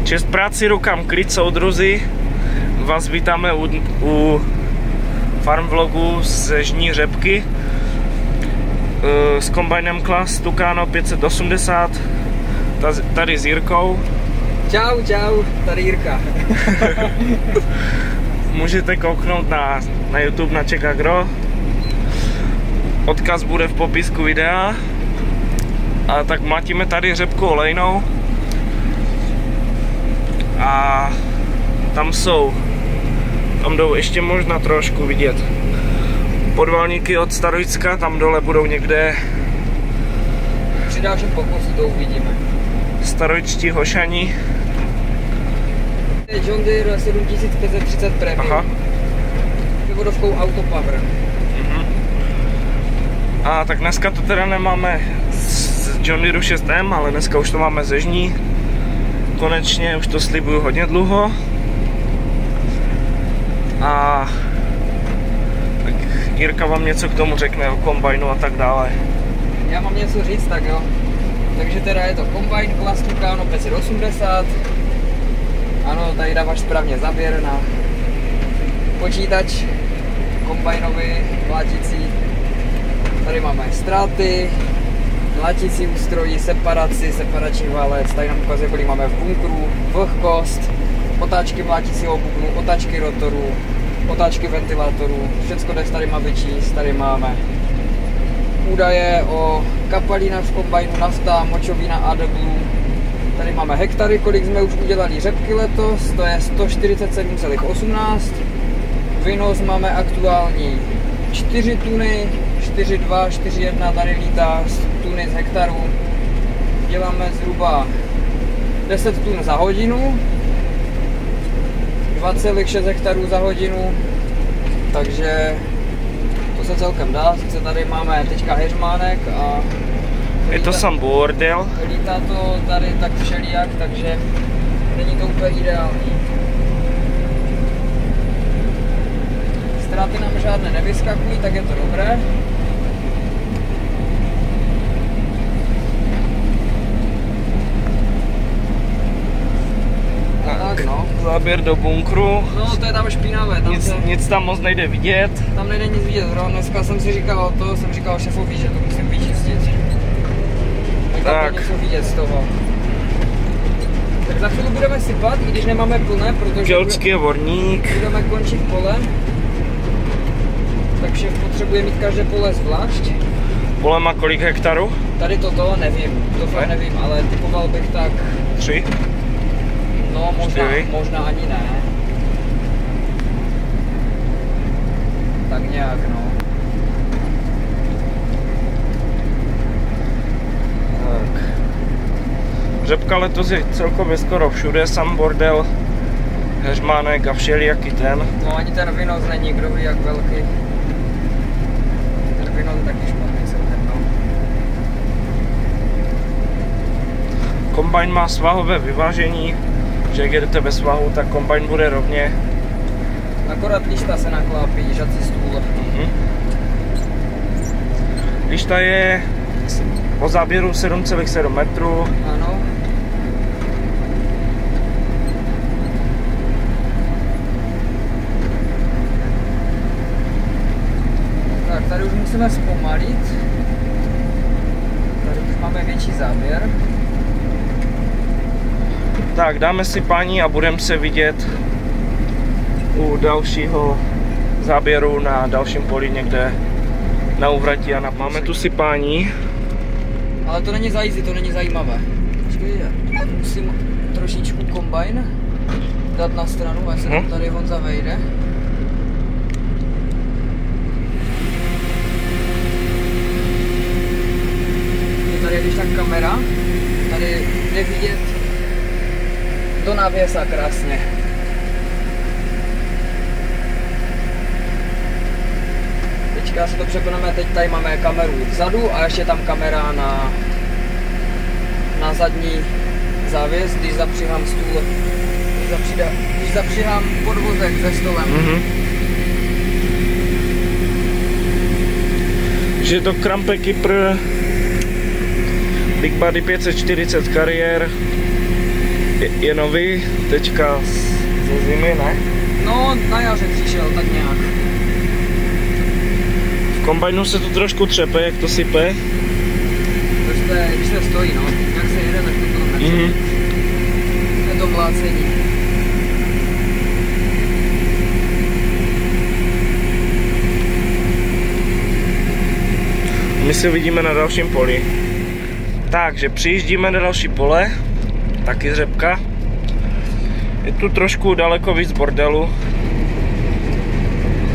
Čest práci rukám, klid soudruzi. Vás vítáme u farm vlogu ze Žní Řepky s kombajnem Claas Tucano 580, tady s Jirkou. Čau, tady Jirka. Můžete kouknout na YouTube na Czech Agro. Odkaz bude v popisku videa. A tak mlatíme tady řepku olejnou. A tam jdou ještě možná trošku vidět podvalníky od Starojicka, tam dole budou někde. Při dalším pokusu to uvidíme. Starojičtí hošani. Je John Deere 7530 Premium. Aha. Převodovkou Autopower. A tak dneska to teda nemáme z John Deere 6M, ale dneska už to máme ze Žní. Konečně, už to slibuju hodně dlouho. A tak Jirka vám něco k tomu řekne o kombajnu a tak dále. Já mám něco říct, tak jo. Takže teda je to kombajn Claas Tucano 580. Ano, tady dáváš správně záběr na počítač kombajnový, mláticí. Tady máme ztráty, mláticí ústrojí, separační válec. Tady nám ukazuje, kolik máme v bunkru, vlhkost, otáčky mláticího bubnu, otáčky rotoru, otáčky ventilátorů. Všecko tady máme vyčíst. Tady máme údaje o kapalínách v kombajnu, nafta, močovina, AdBlue. Tady máme hektary, kolik jsme už udělali řepky letos, to je 147,18. Vynos máme aktuální 4 tuny, 4,2, 4,1 tady lítá tuny z hektaru. Děláme zhruba 10 tun za hodinu, 2,6 hektarů za hodinu, takže to se celkem dá. Sice tady máme teďka heřmánek a je to sam bordel. Lítá to tady tak všelijak, takže není to úplně ideální. Ztráty nám žádné nevyskakují, tak je to dobré. Tak no. Záběr do bunkru. No to je tam špinavé. Tam nic tam moc nejde vidět. Tam nejde nic vidět. Dneska jsem říkal šéfovi, že to musím vyčistit. Tak něco vidět z toho. Tak za chvíli budeme sypat, i když nemáme plné, protože Keltský vorník. Budeme končit pole. Takže potřebuje mít každé pole zvlášť. Pole má kolik hektarů? Tady toto nevím, to fakt nevím, ale typoval bych tak 3? No možná ani ne. Tak nějak no. Tak. Řepka letos je celkově skoro všude, sam bordel, heřmánek a všelijaký ten. No ani ten vynos není, kdo ví jak velký. Ten vynos je taky špatný celkem, no. Kombajn má svahové vyvážení, že jak jedete ve svahu, tak kombajn bude rovně. Akorát lišta se naklápí, žací stůl. Lišta je po záběru 7,7 metrů. Ano. Tak, tady už musíme zpomalit. Tady už máme větší záběr. Tak, dáme si paní a budeme se vidět u dalšího záběru na dalším poli někde na úvratí a máme tu sypání. Ale to není za easy, to není zajímavé. Musím trošičku kombajn dát na stranu, až se tady Honza vejde. Je tady když tak kamera, tady jde vidět do návěsa krásně. Teďka se to překoneme, teď tady máme kameru vzadu a ještě tam kamera na zadní závěs, když zapřihám stůl, když zapřihám podvozek se stolem. že je to Krampe Kypr Big Body 540 kariér. Je nový teďka ze zimy, ne? No, na jaře přišel tak nějak. V kombajnu se to trošku třepe, jak to sype. Prostě, když se stojí, no. Jak se jede, tak to tam nečepe. Je to vlácení. My se vidíme na dalším poli. Takže přijíždíme na další pole, taky řepka. Je tu trošku daleko víc bordelu.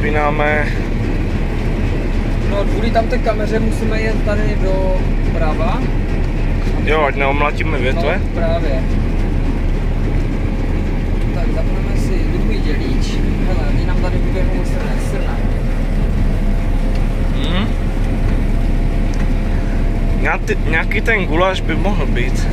Vynáme. No, kvůli tam té kameře musíme jet tady do prava. Jo, ať neomlatíme větve. No, právě. Tak zapneme si druhý dělíč. Hele, my nám tady vyběhnou srna. Nějaký ten guláš by mohl být.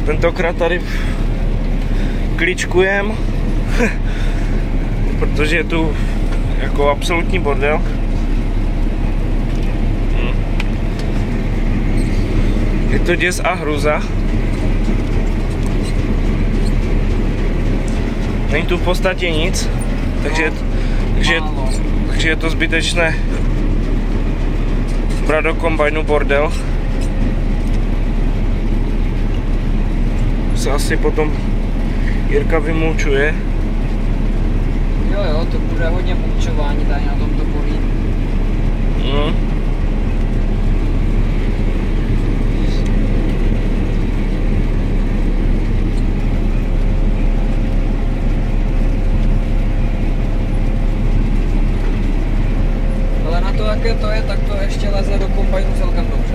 Tentokrát tady kličkujem, protože je tu jako absolutní bordel. Je to děs a hruza. Není tu v podstatě nic, takže je to zbytečné brát do kombajnu bordel. Se asi potom Jirka vymulčuje. Jo, to bude hodně mulčování tady na tomto poli. Ale na to, jaké to je, tak to ještě leze do kombajnu celkem dobře.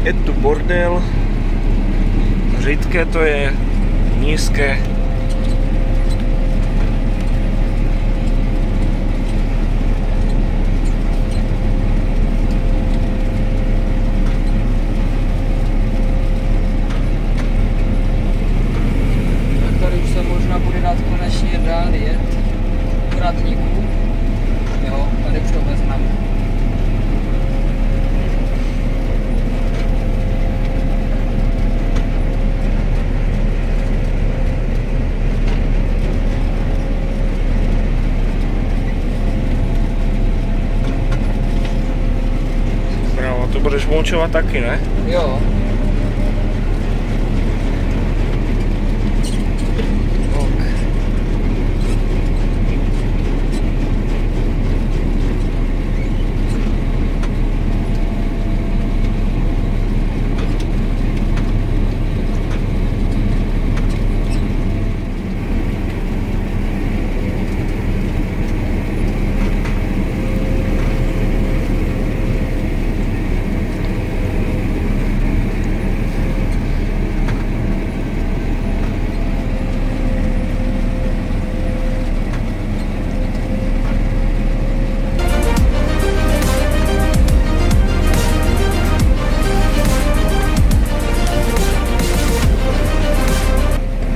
Je tu bordel, řídké to je, nízké. Tak tady už se možná bude dát konečně dál jet u Radníků. Jo, tady už to vezmeme. To budeš mulčovat taky, ne? Jo. Ok.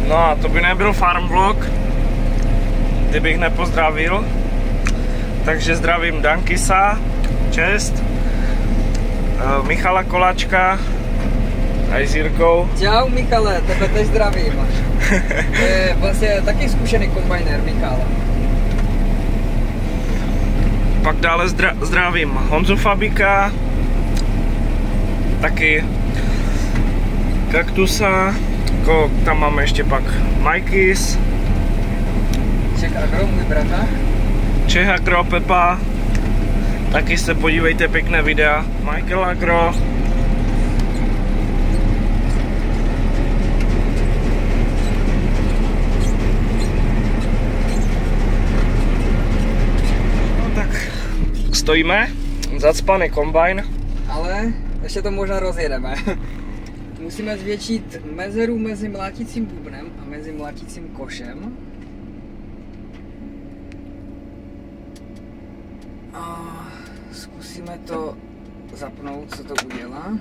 No a to by nebyl farm vlog, kdybych nepozdravil. Takže zdravím Dankisa, čest, Michala Koláčka, aj s Jirkou. Čau Michale, tebe tež zdravím. Je vlastně taky zkušený kombajnér Michal. Pak dále zdravím Honzu Fabika, taky Kaktusa, tam máme ještě pak Majkis, Čech Agro, můj brata. Čech Agro, Pepa, Taky se podívejte, pěkné videa. Michael Agro. No tak, stojíme, zacpaný kombajn. Ale ještě to možná rozjedeme. Musíme zvětšit mezeru mezi mlátícím bubnem a mezi mlátícím košem. A zkusíme to zapnout, co to udělá.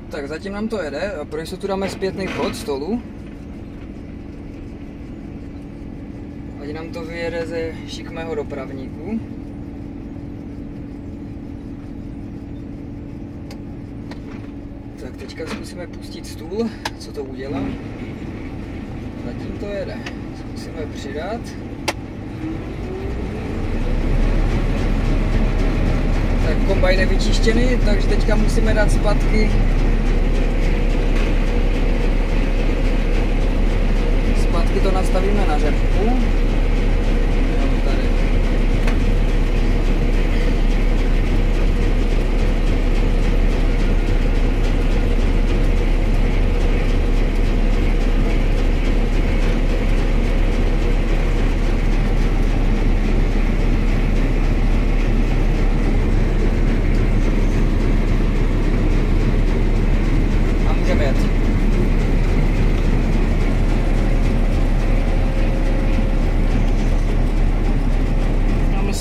Tak zatím nám to jede, a pro jistotu dáme zpětný chod stolu. Ať nám to vyjede ze šikmého dopravníku. Tak teďka zkusíme pustit stůl, co to udělá. Zatím to jede. Zkusíme přidat. Tak kombajn je vyčištěný, takže teďka musíme dát zpátky. Zpátky to nastavíme na řepku.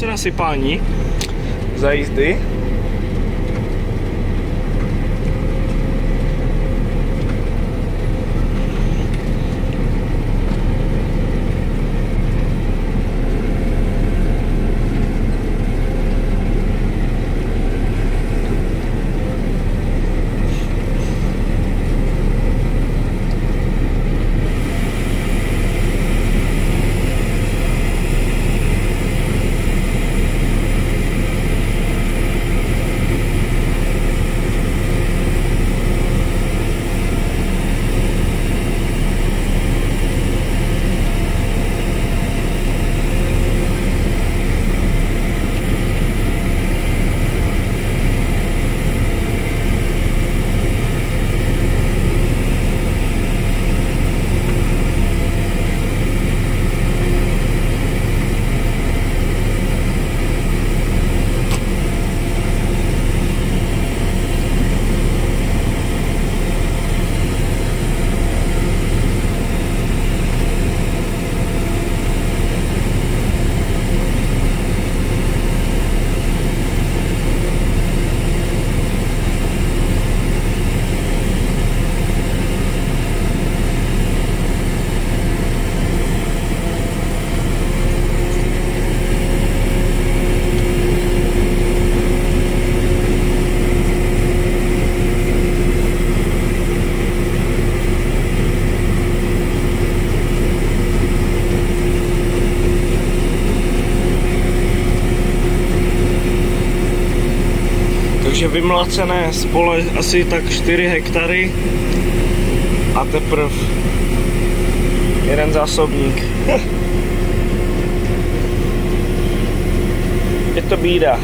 Nasypání za jízdy. Takže vymlacené spole asi tak 4 hektary a teprve jeden zásobník. Je to bída.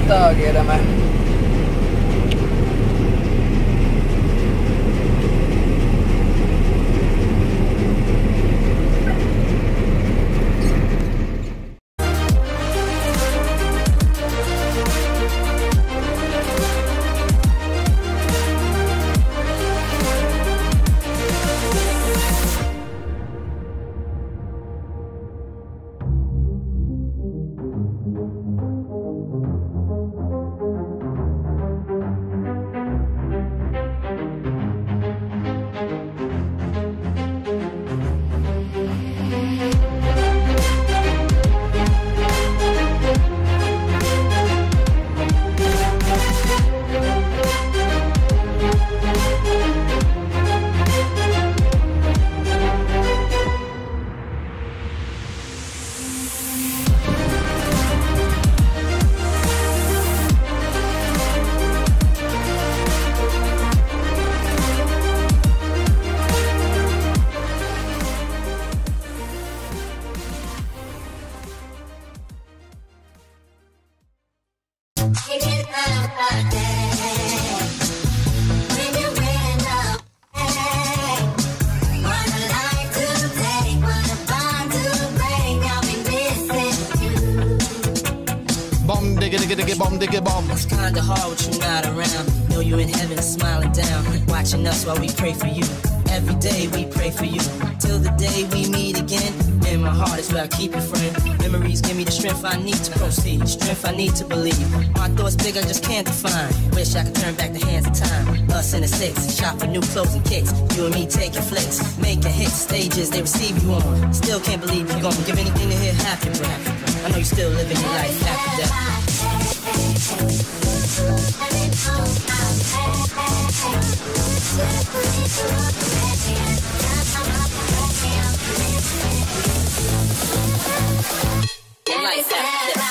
Tak jedeme. It's kinda hard with you not around. Know you in heaven smiling down, watching us while we pray for you. Every day we pray for you, till the day we meet again. In my heart is where I keep you, friend. Memories give me the strength I need to proceed, strength I need to believe. My thoughts big, I just can't define. Wish I could turn back the hands of time. Us in the six, shop for new clothes and kicks. You and me taking flicks, making hits, stages they receive you on. Still can't believe you gonna give anything to hear happy, bro. I know you still living your life after that. Life after that.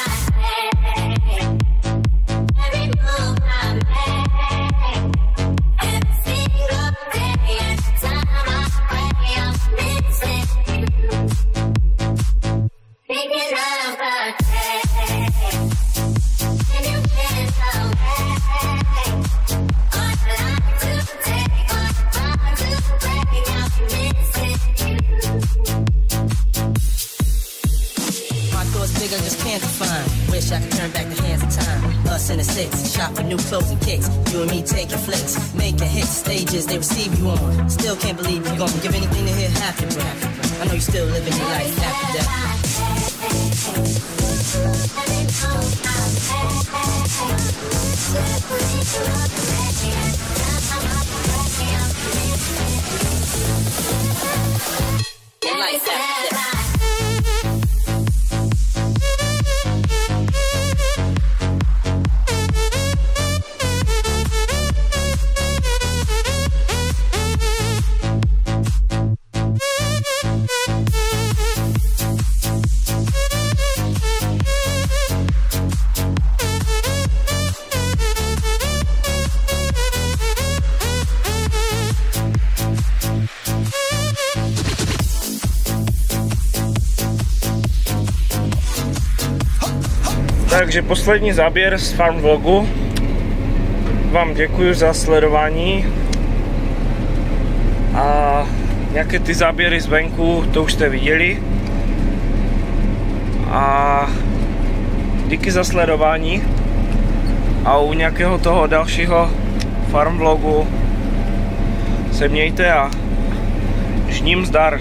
I just can't define. Wish I could turn back the hands of time. Us in the six, shop for new clothes and kicks. You and me taking flicks, making hits, stages they receive you on. Still can't believe you gonna give anything to hear happy, bro. I know you still living your life after that. Life after that. Takže poslední záběr z farm vlogu. Vám děkuji za sledování. A nějaké ty záběry zvenku, to už jste viděli. A díky za sledování. A u nějakého toho dalšího farm vlogu se mějte a žním zdar.